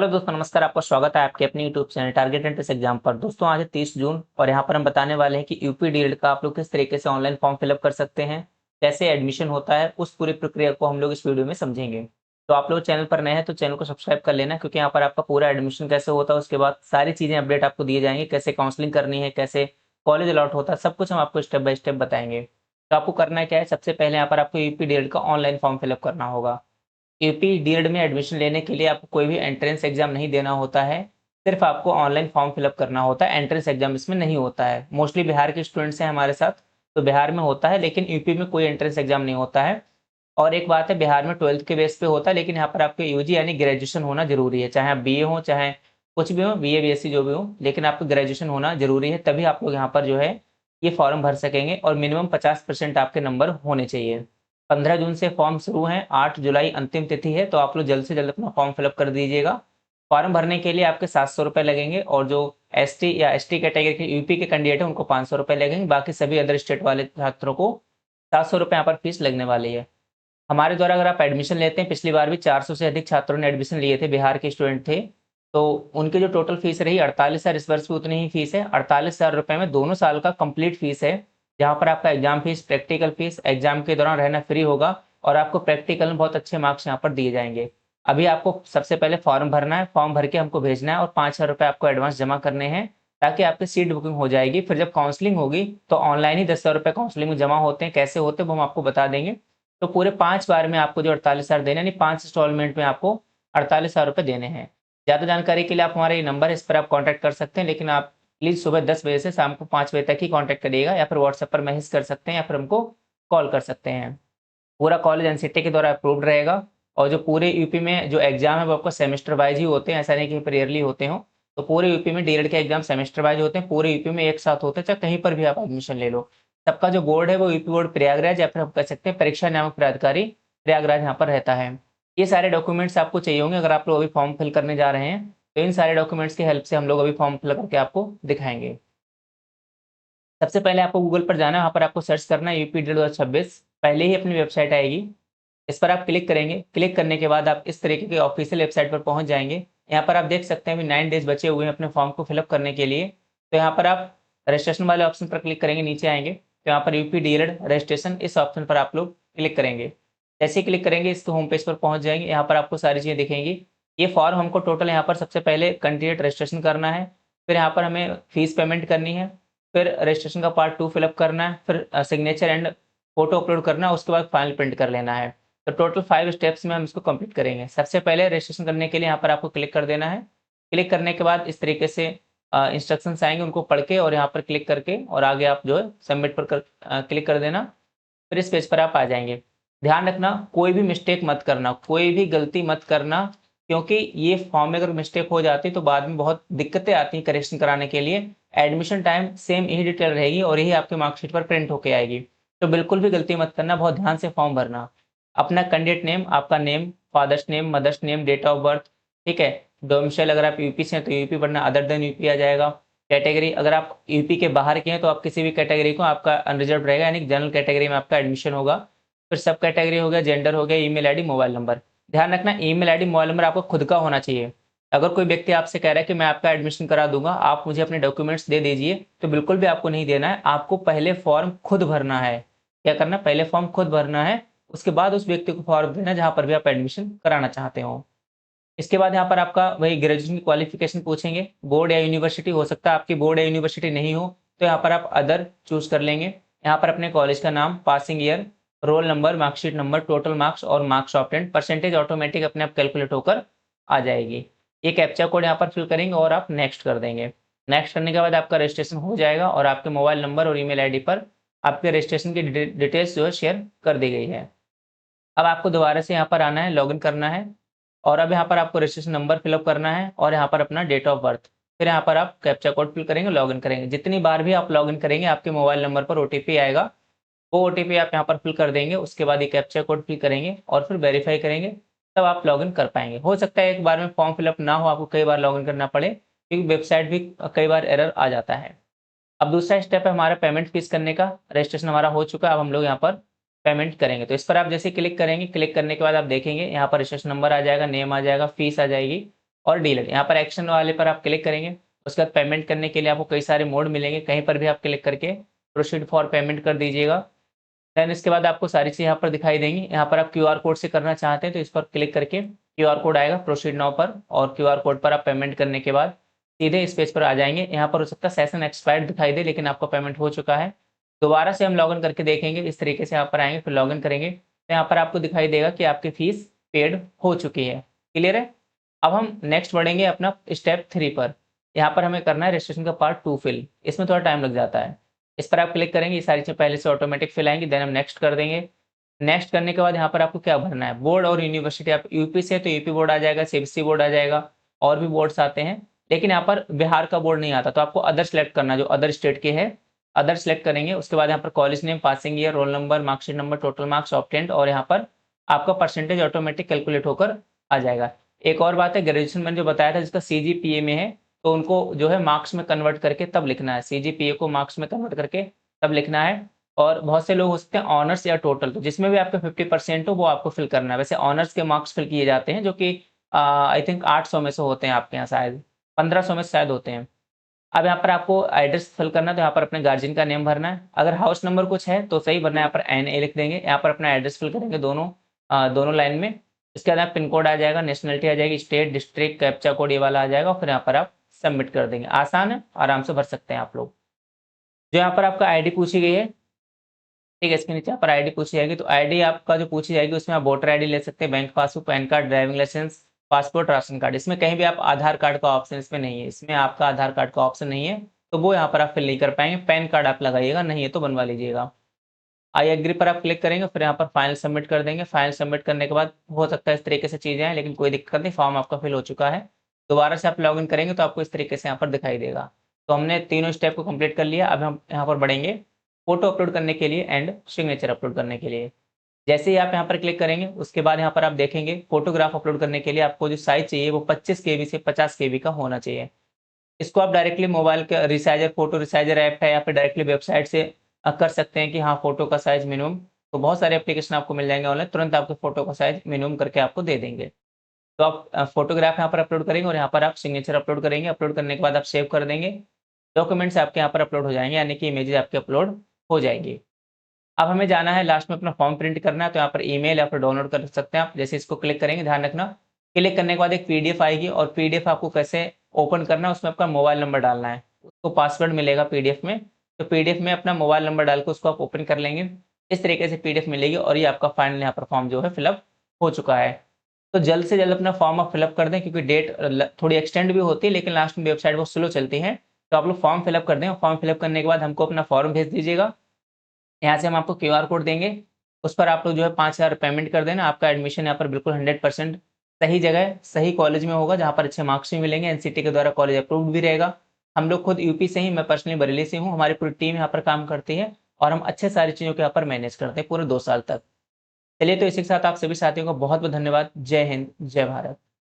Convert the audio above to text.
Hello दोस्तों, नमस्कार। आपका स्वागत है आपके अपने YouTube channel target entrance exam पर। दोस्तों आज है 30 जून और यहाँ पर हम बताने वाले हैं कि यूपी डीएलएड का आप लोग किस तरीके से ऑनलाइन फॉर्म फिलअप कर सकते हैं, कैसे एडमिशन होता है, उस पूरी प्रक्रिया को हम लोग इस वीडियो में समझेंगे। तो आप लोग चैनल पर नए हैं तो चैनल को सब्सक्राइब कर लेना, क्योंकि यहाँ पर आपका पूरा एडमिशन कैसे होता है, उसके बाद सारी चीज़ें अपडेट आपको दिए जाएंगे, कैसे काउंसलिंग करनी है, कैसे कॉलेज अलॉट होता है, सब कुछ हम आपको स्टेप बाय स्टेप बताएंगे। तो आपको करना क्या है, सबसे पहले यहाँ पर आपको यूपी डीएलएड का ऑनलाइन फॉर्म फिलअप करना होगा। यूपी डीएलएड में एडमिशन लेने के लिए आपको कोई भी एंट्रेंस एग्जाम नहीं देना होता है, सिर्फ आपको ऑनलाइन फॉर्म फिलअप करना होता है। एंट्रेंस एग्जाम इसमें नहीं होता है। मोस्टली बिहार के स्टूडेंट्स हैं हमारे साथ, तो बिहार में होता है, लेकिन यूपी में कोई एंट्रेंस एग्जाम नहीं होता है। और एक बात है, बिहार में 12th के बेस पे होता है, लेकिन यहाँ पर आपके यूजी यानी ग्रेजुएशन होना जरूरी है। चाहे आप बीए हो, चाहे कुछ भी हो, बीए बीएससी जो भी हो, लेकिन आपको ग्रेजुएशन होना जरूरी है, तभी आप लोग यहाँ पर जो है ये फॉर्म भर सकेंगे। और मिनिमम 50% आपके नंबर होने चाहिए। 15 जून से फॉर्म शुरू हैं, 8 जुलाई अंतिम तिथि है, तो आप लोग जल्द से जल्द अपना फॉर्म फिलअप कर दीजिएगा। फॉर्म भरने के लिए आपके 700 रुपये लगेंगे, और जो एसटी या एसटी कैटेगरी के यूपी के कैंडिडेट हैं उनको 500 रुपये लगेंगे। बाकी सभी अदर स्टेट वाले छात्रों को 700 रुपये यहाँ पर फीस लगने वाली है। हमारे द्वारा अगर आप एडमिशन लेते हैं, पिछली बार भी 400 से अधिक छात्रों ने एडमिशन लिए थे, बिहार के स्टूडेंट थे। तो उनकी जो टोटल फीस रही 48,000, इस वर्ष भी उतनी ही फीस है। 48,000 रुपये में दोनों साल का कंप्लीट फीस है, जहाँ पर आपका exam fees, practical fees, exam के दौरान रहना फ्री होगा, और आपको प्रैक्टिकल में बहुत अच्छे मार्क्स यहाँ पर दिए जाएंगे। अभी आपको सबसे पहले फॉर्म भरना है, फॉर्म भर के हमको भेजना है, और 5,000 रुपये आपको एडवांस जमा करने हैं, ताकि आपकी सीट बुकिंग हो जाएगी। फिर जब काउंसलिंग होगी तो ऑनलाइन ही 10,000 रुपये काउंसलिंग में जमा होते हैं। कैसे होते हैं वो हम आपको बता देंगे। तो पूरे 5 बार में आपको जो 48,000 देने, यानी 5 इंस्टॉलमेंट में आपको 48,000 रुपये देने हैं। ज़्यादा जानकारी के लिए आप हमारा ये नंबर है, इस पर आप कॉन्टैक्ट कर सकते हैं, लेकिन आप प्लीज़ सुबह 10 बजे से शाम को 5 बजे तक ही कॉन्टैक्ट करिएगा, या फिर व्हाट्सएप पर मैसेज कर सकते हैं, या फिर हमको कॉल कर सकते हैं। पूरा कॉलेज एनसीटी के द्वारा अप्रूव्ड रहेगा। और जो पूरे यूपी में जो एग्जाम है वो आपको सेमेस्टर वाइज ही होते हैं, ऐसा नहीं कि ईयरली होते हो। तो पूरे यूपी में डीएलएड के एग्जाम सेमेस्टर वाइज होते हैं, पूरे यूपी में एक साथ होते हैं, चाहे कहीं पर भी आप एडमिशन ले लो। सबका जो बोर्ड है वो यूपी बोर्ड प्रयागराज, या फिर हम कह सकते हैं परीक्षा नामक प्राधिकारी प्रयागराज यहाँ पर रहता है। ये सारे डॉक्यूमेंट्स आपको चाहिए होंगे अगर आप लोग अभी फॉर्म फिल करने जा रहे हैं। तो इन सारे डॉक्यूमेंट्स की हेल्प से हम लोग अभी फॉर्म फिल करके आपको दिखाएंगे। सबसे पहले आपको गूगल पर जाना है, वहाँ पर आपको सर्च करना है यूपी डेढ़ 2026। पहले ही अपनी वेबसाइट आएगी, इस पर आप क्लिक करेंगे। क्लिक करने के बाद आप इस तरीके की ऑफिशियल वेबसाइट पर पहुंच जाएंगे। यहाँ पर आप देख सकते हैं अभी 9 डेज बचे हुए हैं अपने फॉर्म को फिलअप करने के लिए। तो यहाँ पर आप रजिस्ट्रेशन वाले ऑप्शन पर क्लिक करेंगे, नीचे आएंगे तो यहाँ पर यूपी डीएलएड रजिस्ट्रेशन, इस ऑप्शन पर आप लोग क्लिक करेंगे। जैसे ही क्लिक करेंगे इस होम पेज पर पहुंच जाएंगे। यहाँ पर आपको सारी चीज़ें दिखेंगी। ये फॉर्म हमको टोटल यहाँ पर सबसे पहले कैंडिडेट रजिस्ट्रेशन करना है, फिर यहाँ पर हमें फीस पेमेंट करनी है, फिर रजिस्ट्रेशन का पार्ट 2 फिलअप करना है, फिर सिग्नेचर एंड फोटो अपलोड करना है, उसके बाद फाइनल प्रिंट कर लेना है। तो टोटल 5 स्टेप्स में हम इसको कंप्लीट करेंगे। सबसे पहले रजिस्ट्रेशन करने के लिए यहाँ पर आपको क्लिक कर देना है। क्लिक करने के बाद इस तरीके से इंस्ट्रक्शंस आएंगे, उनको पढ़ के और यहाँ पर क्लिक करके और आगे आप जो है सबमिट पर क्लिक कर देना। फिर इस पेज पर आप आ जाएंगे। ध्यान रखना कोई भी मिस्टेक मत करना, कोई भी गलती मत करना, क्योंकि ये फॉर्म में अगर मिस्टेक हो जाती तो बाद में बहुत दिक्कतें आती हैं करेक्शन कराने के लिए। एडमिशन टाइम सेम यही डिटेल रहेगी और यही आपके मार्कशीट पर प्रिंट होके आएगी। तो बिल्कुल भी गलती मत करना, बहुत ध्यान से फॉर्म भरना। अपना कैंडिडेट नेम, आपका name, father's name, mother's name, date of birth, ठीक है। डोमिसाइल अगर आप यूपी से हैं तो यूपी भरना, अदर देन यूपी आ जाएगा। कैटेगरी अगर आप यूपी के बाहर के हैं तो आप किसी भी कैटेगरी को, आपका अनरिजर्व रहेगा, यानी जनरल कैटेगरी में आपका एडमिशन होगा। फिर सब कैटेगरी हो गया, जेंडर हो गया, ईमेल आईडी, मोबाइल नंबर। ध्यान रखना ईमेल आईडी मोबाइल नंबर आपको खुद का होना चाहिए। अगर कोई व्यक्ति आपसे कह रहा है कि मैं आपका एडमिशन करा दूंगा, आप मुझे अपने डॉक्यूमेंट्स दे दीजिए, तो बिल्कुल भी आपको नहीं देना है। आपको पहले फॉर्म खुद भरना है। क्या करना, पहले फॉर्म खुद भरना है, उसके बाद उस व्यक्ति को फॉर्म देना जहाँ पर भी आप एडमिशन कराना चाहते हो। इसके बाद यहाँ पर आपका वही ग्रेजुएशन की क्वालिफिकेशन पूछेंगे, बोर्ड या यूनिवर्सिटी हो सकता है। आपकी बोर्ड या यूनिवर्सिटी नहीं हो तो यहाँ पर आप अदर चूज कर लेंगे। यहाँ पर अपने कॉलेज का नाम, passing year, roll number, marksheet number, total marks और मार्क्स ऑब्टेंड, परसेंटेज ऑटोमेटिक अपने आप कैलकुलेट होकर आ जाएगी। ये कैप्चा कोड यहाँ पर फिल करेंगे और आप नेक्स्ट कर देंगे। नेक्स्ट करने के बाद आपका रजिस्ट्रेशन हो जाएगा और आपके मोबाइल नंबर और ईमेल आईडी पर आपके रजिस्ट्रेशन की डिटेल्स जो है शेयर कर दी गई है। अब आपको दोबारा से यहाँ पर आना है, लॉगिन करना है, और अब यहाँ पर आपको रजिस्ट्रेशन नंबर फिलअप करना है और यहाँ पर अपना डेट ऑफ बर्थ। फिर यहाँ पर आप कैप्चा कोड फिल करेंगे, लॉगिन करेंगे। जितनी बार भी आप लॉगिन करेंगे आपके मोबाइल नंबर पर ओटीपी आएगा, वो ओटीपी आप यहाँ पर फिल कर देंगे। उसके बाद ये कैप्चा कोड फिल करेंगे और फिर वेरीफाई करेंगे, तब आप लॉगिन कर पाएंगे। हो सकता है एक बार में फॉर्म फिलअप ना हो, आपको कई बार लॉगिन करना पड़े, क्योंकि वेबसाइट भी कई बार एरर आ जाता है। अब दूसरा स्टेप है हमारा पेमेंट फीस करने का। रजिस्ट्रेशन हमारा हो चुका है, अब हम लोग यहाँ पर पेमेंट करेंगे। तो इस पर आप जैसे क्लिक करेंगे, क्लिक करने के बाद आप देखेंगे यहाँ पर रजिस्ट्रेशन नंबर आ जाएगा, नेम आ जाएगा, फीस आ जाएगी। और डीलर। यहाँ पर एक्शन वाले पर आप क्लिक करेंगे, उसके बाद पेमेंट करने के लिए आपको कई सारे मोड मिलेंगे, कहीं पर भी आप क्लिक करके प्रोसीड फॉर पेमेंट कर दीजिएगा। देन इसके बाद आपको सारी चीज़ यहाँ पर दिखाई देंगी। यहाँ पर आप क्यूआर कोड से करना चाहते हैं तो इस पर क्लिक करके क्यूआर कोड आएगा प्रोसीड नाउ पर, और क्यूआर कोड पर आप पेमेंट करने के बाद सीधे इस पेज पर आ जाएंगे। यहाँ पर हो सकता है सेशन एक्सपायर्ड दिखाई दे, लेकिन आपका पेमेंट हो चुका है। दोबारा से हम लॉगिन करके देखेंगे, इस तरीके से यहाँ पर आएंगे, फिर लॉगिन करेंगे तो यहाँ पर आपको दिखाई देगा कि आपकी फीस पेड हो चुकी है। क्लियर है। अब हम नेक्स्ट बढ़ेंगे अपना स्टेप 3 पर। यहाँ पर हमें करना है रजिस्ट्रेशन का पार्ट 2 फिल, इसमें थोड़ा टाइम लग जाता है। इस पर आप क्लिक करेंगे, ये सारी चीज़ पहले से ऑटोमेटिक फिल आएंगी, देन हम नेक्स्ट कर देंगे। नेक्स्ट करने के बाद यहाँ पर आपको क्या भरना है, बोर्ड और यूनिवर्सिटी। आप यूपी से तो यूपी बोर्ड आ जाएगा, सीबीएसई बोर्ड आ जाएगा, और भी बोर्ड्स आते हैं, लेकिन यहाँ पर बिहार का बोर्ड नहीं आता, तो आपको अदर सेलेक्ट करना, जो अदर स्टेट के है अदर सेलेक्ट करेंगे। उसके बाद यहाँ पर college name, passing year, roll number, marksheet number, total marks obtained, और यहाँ पर आपका परसेंटेज ऑटोमेटिक कैलकुलेट होकर आ जाएगा। एक और बात है, ग्रेजुएशन मैंने जो बताया था जिसका सीजीपीए में है, तो उनको जो है मार्क्स में कन्वर्ट करके तब लिखना है, सीजीपीए को मार्क्स में कन्वर्ट करके तब लिखना है। और बहुत से लोग हो सकते हैं ऑनर्स या टोटल, तो जिसमें भी आपका 50% हो वो आपको फिल करना है। वैसे ऑनर्स के मार्क्स फिल किए जाते हैं, जो कि आई थिंक 800 में से होते हैं, आपके यहाँ शायद 1500 में से शायद होते हैं। अब यहाँ पर आपको एड्रेस फिल करना है, तो यहाँ पर अपने गार्जियन का नेम भरना है। अगर हाउस नंबर कुछ है तो सही भरना है, यहाँ पर NA लिख देंगे। यहाँ पर अपना एड्रेस फिल करेंगे दोनों लाइन में। इसके बाद पिन कोड आ जाएगा, नेशनलिटी आ जाएगी, स्टेट, डिस्ट्रिक्ट, कैप्चा कोड ये वाला आ जाएगा, फिर यहाँ पर आप सबमिट कर देंगे। आसान है, आराम से भर सकते हैं आप लोग। जो यहाँ पर आपका आईडी पूछी गई है, ठीक है, इसके नीचे यहाँ पर आईडी पूछी जाएगी, तो आईडी आपका जो पूछी जाएगी उसमें आप वोटर आईडी ले सकते हैं, bank passbook, PAN card, driving licence, passport, ration card. इसमें कहीं भी आप आधार कार्ड का ऑप्शन इसमें नहीं है, इसमें आपका आधार कार्ड का ऑप्शन नहीं है, तो वो यहाँ पर आप फिल नहीं कर पाएंगे। पैन कार्ड आप लगाइएगा, नहीं है तो बनवा लीजिएगा। आई एग्री पर आप क्लिक करेंगे, फिर यहाँ पर फाइल सबमिट कर देंगे। फाइल सबमिट करने के बाद हो सकता है इस तरीके से चीज़ें आए, लेकिन कोई दिक्कत नहीं, फॉर्म आपका फिल हो चुका है। दोबारा से आप लॉगिन करेंगे तो आपको इस तरीके से यहाँ पर दिखाई देगा। तो हमने तीनों स्टेप को कंप्लीट कर लिया। अब हम यहाँ पर बढ़ेंगे फोटो अपलोड करने के लिए एंड सिग्नेचर अपलोड करने के लिए। जैसे ही आप यहाँ पर क्लिक करेंगे, उसके बाद यहाँ पर आप देखेंगे फोटोग्राफ अपलोड करने के लिए आपको जो साइज चाहिए वो 25 KB से 50 KB का होना चाहिए। इसको आप डायरेक्टली मोबाइल के रिसाइजर, फोटो रिसाइजर ऐप है, या फिर डायरेक्टली वेबसाइट से कर सकते हैं कि हाँ फोटो का साइज मिनिमम। तो बहुत सारे एप्लीकेशन आपको मिल जाएंगे ऑनलाइन, तुरंत आपके फोटो का साइज मिनिमम करके आपको दे देंगे। तो आप फोटोग्राफ यहाँ पर अपलोड करेंगे और यहाँ पर आप सिग्नेचर अपलोड करेंगे। अपलोड करने के बाद आप सेव कर देंगे, डॉक्यूमेंट्स आपके यहाँ पर अपलोड हो जाएंगे, यानी कि इमेजेस आपके अपलोड हो जाएंगी। अब हमें जाना है लास्ट में अपना फॉर्म प्रिंट करना है, तो यहाँ पर ईमेल या फिर डाउनलोड कर सकते हैं आप। जैसे इसको क्लिक करेंगे, ध्यान रखना क्लिक करने के बाद एक पीडीएफ आएगी, और पीडीएफ आपको कैसे ओपन करना है, उसमें आपका मोबाइल नंबर डालना है, उसको पासवर्ड मिलेगा पीडीएफ में। तो पीडीएफ में अपना मोबाइल नंबर डाल के उसको आप ओपन कर लेंगे, इस तरीके से पीडीएफ मिलेगी, और ये आपका फाइनल यहाँ पर फॉर्म जो है फिलअप हो चुका है। तो जल्द से जल्द अपना फॉर्म आप फिलअप कर दें, क्योंकि डेट थोड़ी एक्सटेंड भी होती है, लेकिन लास्ट में वेबसाइट बहुत स्लो चलती है। तो आप लोग फॉर्म फिलअप कर दें, फॉर्म फिलअप करने के बाद हमको अपना फॉर्म भेज दीजिएगा। यहाँ से हम आपको क्यूआर कोड देंगे, उस पर आप लोग जो है 5000 पेमेंट कर देना। आपका एडमिशन यहाँ पर बिल्कुल 100% सही जगह सही कॉलेज में होगा, जहाँ पर अच्छे मार्क्स भी मिलेंगे, एनसीटी के द्वारा कॉलेज अप्रूव्ड भी रहेगा। हम लोग खुद यूपी से ही, मैं पर्सनली बरेली से हूँ, हमारी पूरी टीम यहाँ पर काम करती है, और हम अच्छे सारी चीज़ों के यहाँ पर मैनेज करते हैं पूरे 2 साल तक। चलिए, तो इसी के साथ आप सभी साथियों को बहुत बहुत धन्यवाद। जय हिंद, जय भारत।